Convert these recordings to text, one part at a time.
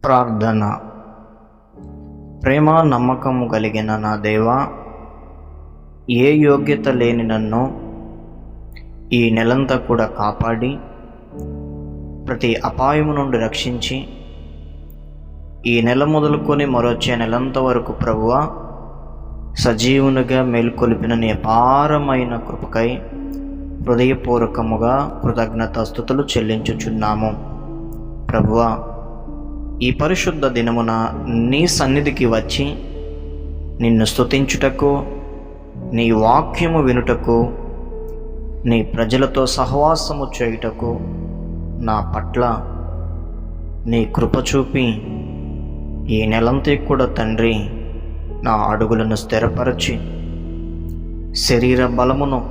ప్రార్థన. ప్రేమ నమ్మకము కలిగిన నా దేవా, ఏ యోగ్యత లేని నన్ను ఈ నెలంతా కూడా కాపాడి ప్రతి అపాయము నుండి రక్షించి ఈ నెల మొదలుకొని మరొచ్చే నెలంత వరకు ప్రభువా సజీవునిగా మేల్కొలిపిన నీ అపారమైన కృపకై హృదయపూర్వకముగా కృతజ్ఞతాస్తుతులు చెల్లించుచున్నాము. ప్రభువా, ఈ పరిశుద్ధ దినమున నీ సన్నిధికి వచ్చి నిన్ను స్తుతించుటకు, నీ వాక్యము వినుటకు, నీ ప్రజలతో సహవాసము చేయుటకు నా పట్ల నీ కృప చూపి ఈ నెలంతా కూడా తండ్రి నా అడుగులను స్థిరపరచి శరీర బలమును,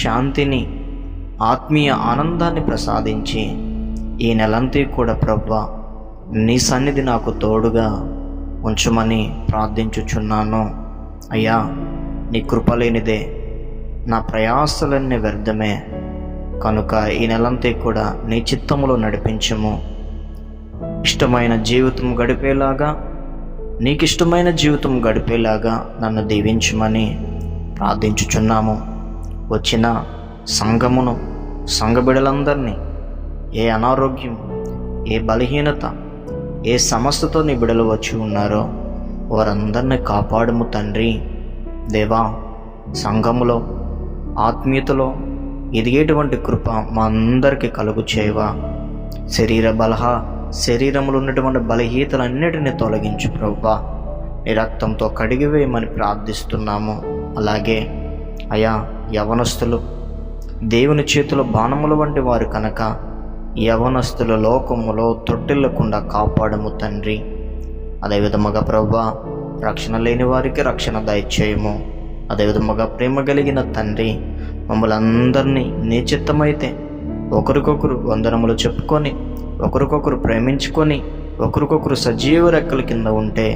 శాంతిని, ఆత్మీయ ఆనందాన్ని ప్రసాదించి ఈ నెలంతా కూడా ప్రభువా నీ సన్నిధి నాకు తోడుగా ఉంచమని ప్రార్థించుచున్నాను. అయ్యా, నీ కృప లేనిదే నా ప్రయాసలన్నీ వ్యర్థమే కనుక ఈ నెలంతా కూడా నీ చిత్తములో నడిపించము. ఇష్టమైన జీవితం గడిపేలాగా, నీకిష్టమైన జీవితం గడిపేలాగా నన్ను దీవించమని ప్రార్థించుచున్నాము. వచ్చిన సంఘమును, సంఘ బిడలందరినీ ఏ అనారోగ్యం, ఏ బలహీనత, ఏ సమస్యతో నీ బిడలు వచ్చి ఉన్నారో వారందరినీ కాపాడము తండ్రి. దేవా, సంఘములో ఆత్మీయతలో ఎదిగేటువంటి కృప మా అందరికీ కలుగు చేయవా. శరీరములో ఉన్నటువంటి బలహీనతలన్నిటిని తొలగించు ప్రభువా. నీ రక్తంతో కడిగివేయమని ప్రార్థిస్తున్నాము. అలాగే అయా, యవనస్తులు దేవుని చేతిలో బాణముల వంటి వారు కనుక యవనస్తుల లోకములో తొట్టిల్లకుండా కాపాడము తండ్రి. అదేవిధముగా ప్రభువా, రక్షణ లేని వారికి రక్షణ దయచేయము. అదేవిధముగా ప్రేమ కలిగిన తండ్రి, మమ్మల్ని అందరినీ నీ చిత్తమైతే ఒకరికొకరు వందనములు చెప్పుకొని, ఒకరికొకరు ప్రేమించుకొని, ఒకరికొకరు సజీవ రెక్కల కింద ఉంటే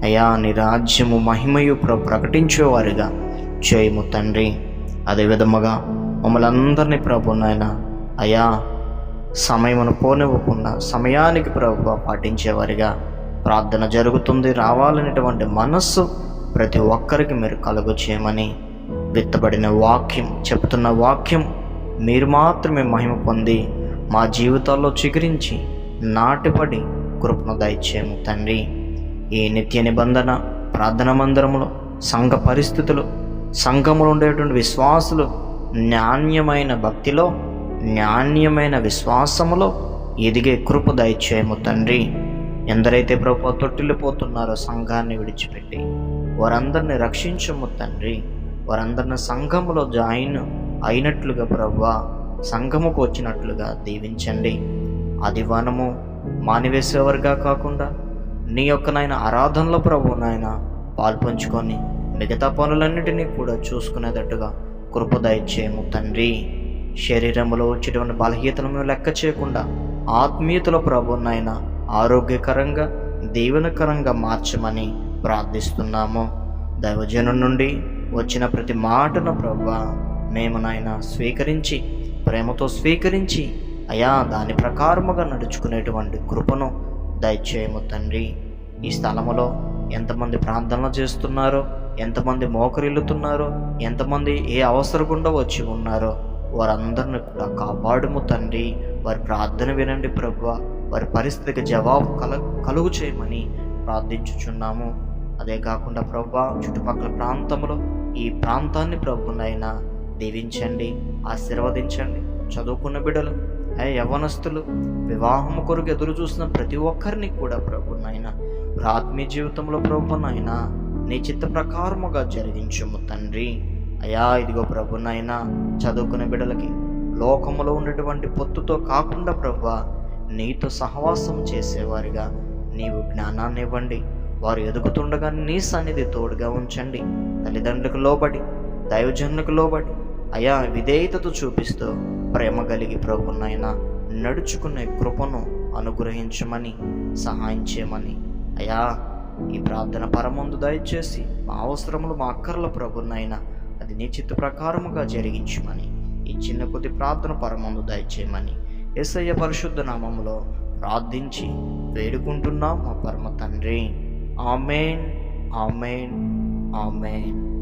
అయా నీ రాజ్యము మహిమయు ప్రకటించేవారుగా చేయము తండ్రి. అదేవిధముగా మమ్మల్ని అందరినీ ప్రభు నాయన అయా సమయమును పోనివ్వకుండా సమయానికి ప్రభు పాటించేవారిగా ప్రార్థన జరుగుతుంది. రావాలనేటువంటి మనస్సు ప్రతి ఒక్కరికి మీరు కలుగు చేయమని, విత్తబడిన వాక్యం, చెబుతున్న వాక్యం మీరు మాత్రమే మహిమ పొంది మా జీవితాల్లో చిగురించి నాటిపడి కృపను దయచేయము తండ్రి. ఈ నిత్య నిబంధన ప్రార్థన మందిరములో సంఘ పరిస్థితులు, సంఘములో ఉండేటువంటి విశ్వాసులు నాణ్యమైన భక్తిలో, నాణ్యమైన విశ్వాసములో ఎదిగే కృప దయచేయము తండ్రి. ఎందరైతే ప్రభు తొట్టిల్లిపోతున్నారో సంఘాన్ని విడిచిపెట్టి వారందరిని రక్షించము తండ్రి. వారందరిని సంఘములో జాయిన్ అయినట్లుగా ప్రభువా, సంఘముకు వచ్చినట్లుగా దీవించండి. ఆదివానము మానివేసేవారుగా కాకుండా నీ యొక్క నాయన ఆరాధనలో ప్రభు నాయన పాల్పంచుకొని మిగతా పనులన్నిటినీ కూడా చూసుకునేటట్టుగా కృప దయచేయము తండ్రి. శరీరంలో వచ్చేటువంటి బలహీనతలను లెక్క చేయకుండా ఆత్మీయతలో ప్రభు నాయన ఆరోగ్యకరంగా, దీవెనకరంగా మార్చమని ప్రార్థిస్తున్నాము. దైవజనం నుండి వచ్చిన ప్రతి మాటను ప్రభువా మేము నాయన స్వీకరించి, ప్రేమతో స్వీకరించి అయా దాని ప్రకారముగా నడుచుకునేటువంటి కృపను దయచేయము తండ్రి. ఈ స్థలములో ఎంతమంది ప్రార్థనలు చేస్తున్నారో, ఎంతమంది మోకరిల్లుతున్నారో, ఎంతమంది ఏ అవసరం గుండా వచ్చి ఉన్నారో వారందరిని కూడా కాపాడుము తండ్రి. వారి ప్రార్థన వినండి ప్రభువా. వారి పరిస్థితికి జవాబు కలుగు చేయమని ప్రార్థించుచున్నాము. అదే కాకుండా ప్రభువా, చుట్టుపక్కల ప్రాంతంలో ఈ ప్రాంతాన్ని ప్రభునైనా దీవించండి, ఆశీర్వదించండి. చదువుకున్న బిడ్డలు, యవ్వనస్తులు, వివాహము కొరకు ఎదురు చూసిన ప్రతి ఒక్కరిని కూడా ప్రభునైనా ఆత్మీయ జీవితంలో ప్రభునైనా నీ చిత్త ప్రకారముగా జరిగించుము తండ్రి. అయా ఇదిగో ప్రభునైనా చదువుకునే బిడ్డలకి లోకములో ఉన్నటువంటి పొత్తుతో కాకుండా ప్రభువా నీతో సహవాసం చేసేవారిగా నీవు జ్ఞానాన్ని ఇవ్వండి. వారు ఎదుగుతుండగా నీ సన్నిధి తోడుగా ఉంచండి. తల్లిదండ్రులకు లోబడి, దైవజనులకు లోబడి అయా విధేయతతో చూపిస్తూ ప్రేమ కలిగి ప్రభునైనా నడుచుకునే కృపను అనుగ్రహించమని, సహాయం చేయమని అయా ఈ ప్రార్థన పరమందు దయచేసి మా అవసరములు, మా అక్కర్ల ప్రభునైనా అది నీ చిత్త ప్రకారముగా జరిగించమని, ఈ చిన్న కొద్ది ప్రార్థన పరమందు దయచేయమని యేసయ్య పరిశుద్ధ నామములో ప్రార్థించి వేడుకుంటున్నాం మా పరమ తండ్రి. ఆమేన్, ఆమేన్, ఆమేన్.